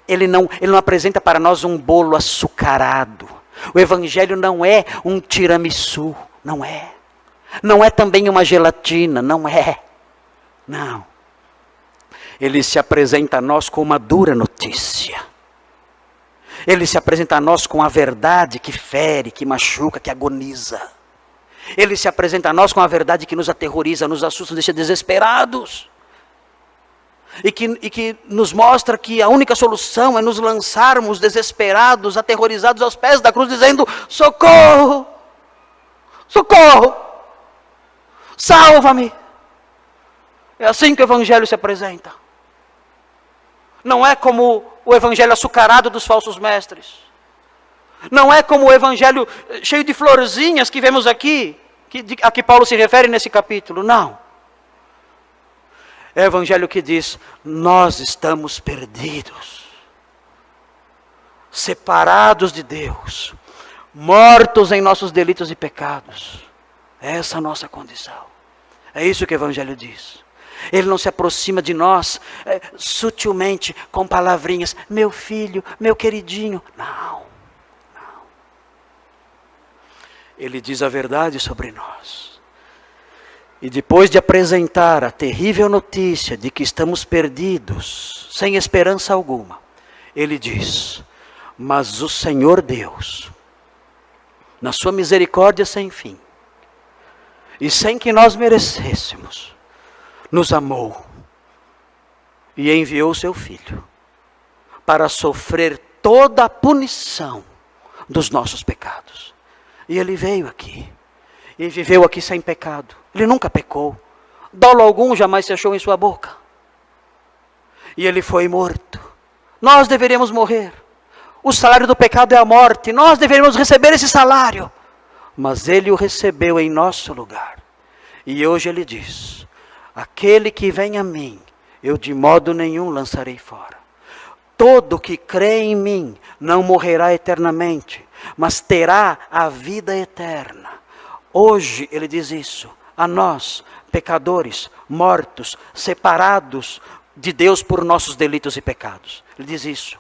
Ele não apresenta para nós um bolo açucarado. O Evangelho não é um tiramisu, não é. Não é também uma gelatina, não é. Não. Ele se apresenta a nós com uma dura notícia. Ele se apresenta a nós com a verdade que fere, que machuca, que agoniza. Ele se apresenta a nós com a verdade que nos aterroriza, nos assusta, nos deixa desesperados. E que nos mostra que a única solução é nos lançarmos desesperados, aterrorizados aos pés da cruz, dizendo: socorro! Socorro! Salva-me! É assim que o Evangelho se apresenta. Não é como o Evangelho açucarado dos falsos mestres. Não é como o Evangelho cheio de florzinhas que vemos aqui, a que Paulo se refere nesse capítulo. Não. É o Evangelho que diz: nós estamos perdidos, separados de Deus, mortos em nossos delitos e pecados. Essa é a nossa condição. É isso que o Evangelho diz. Ele não se aproxima de nós sutilmente, com palavrinhas: meu filho, meu queridinho. Não, não. Ele diz a verdade sobre nós. E depois de apresentar a terrível notícia de que estamos perdidos, sem esperança alguma, ele diz: mas o Senhor Deus, na sua misericórdia sem fim, e sem que nós merecêssemos, nos amou e enviou o seu Filho para sofrer toda a punição dos nossos pecados. E ele veio aqui e viveu aqui sem pecado. Ele nunca pecou. Dolo algum jamais se achou em sua boca. E ele foi morto. Nós deveríamos morrer. O salário do pecado é a morte. Nós deveríamos receber esse salário. Mas ele o recebeu em nosso lugar. E hoje ele diz: aquele que vem a mim, eu de modo nenhum lançarei fora. Todo que crê em mim não morrerá eternamente, mas terá a vida eterna. Hoje ele diz isso a nós, pecadores, mortos, separados de Deus por nossos delitos e pecados. Ele diz isso.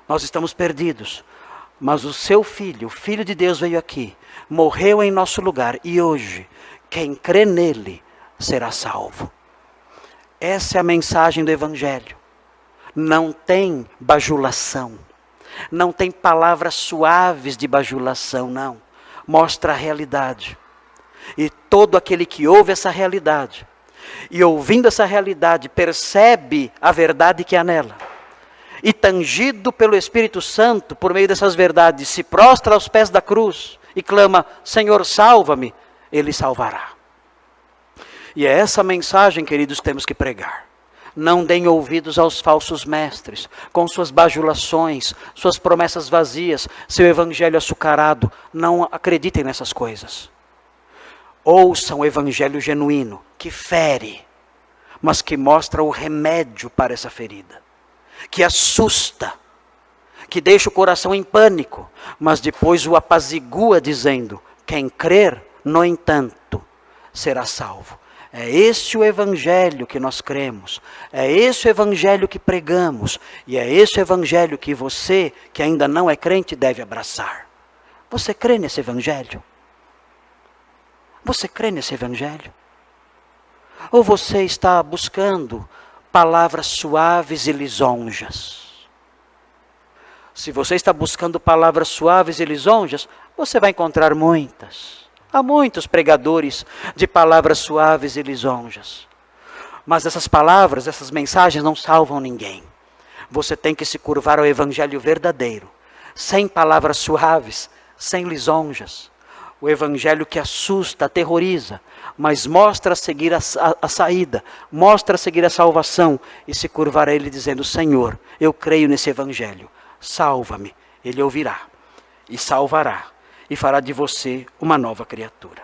Nós estamos perdidos, mas o seu Filho, o Filho de Deus, veio aqui, morreu em nosso lugar, e hoje, quem crê nele será salvo. Essa é a mensagem do Evangelho. Não tem bajulação, não tem palavras suaves de bajulação, não. Mostra a realidade. E todo aquele que ouve essa realidade, e ouvindo essa realidade, percebe a verdade que há nela, e tangido pelo Espírito Santo, por meio dessas verdades, se prostra aos pés da cruz, e clama: Senhor, salva-me, ele salvará. E é essa mensagem, queridos, que temos que pregar. Não deem ouvidos aos falsos mestres, com suas bajulações, suas promessas vazias, seu evangelho açucarado. Não acreditem nessas coisas. Ouçam o evangelho genuíno, que fere, mas que mostra o remédio para essa ferida, que assusta, que deixa o coração em pânico, mas depois o apazigua dizendo: quem crer, no entanto, será salvo. É esse o evangelho que nós cremos, é esse o evangelho que pregamos, e é esse o evangelho que você, que ainda não é crente, deve abraçar. Você crê nesse evangelho? Você crê nesse evangelho? Ou você está buscando palavras suaves e lisonjas? Se você está buscando palavras suaves e lisonjas, você vai encontrar muitas. Há muitos pregadores de palavras suaves e lisonjas. Mas essas palavras, essas mensagens não salvam ninguém. Você tem que se curvar ao evangelho verdadeiro, sem palavras suaves, sem lisonjas. O evangelho que assusta, aterroriza, mas mostra a seguir a saída, mostra a seguir a salvação, e se curvar a ele dizendo: Senhor, eu creio nesse evangelho, salva-me. Ele ouvirá e salvará, e fará de você uma nova criatura.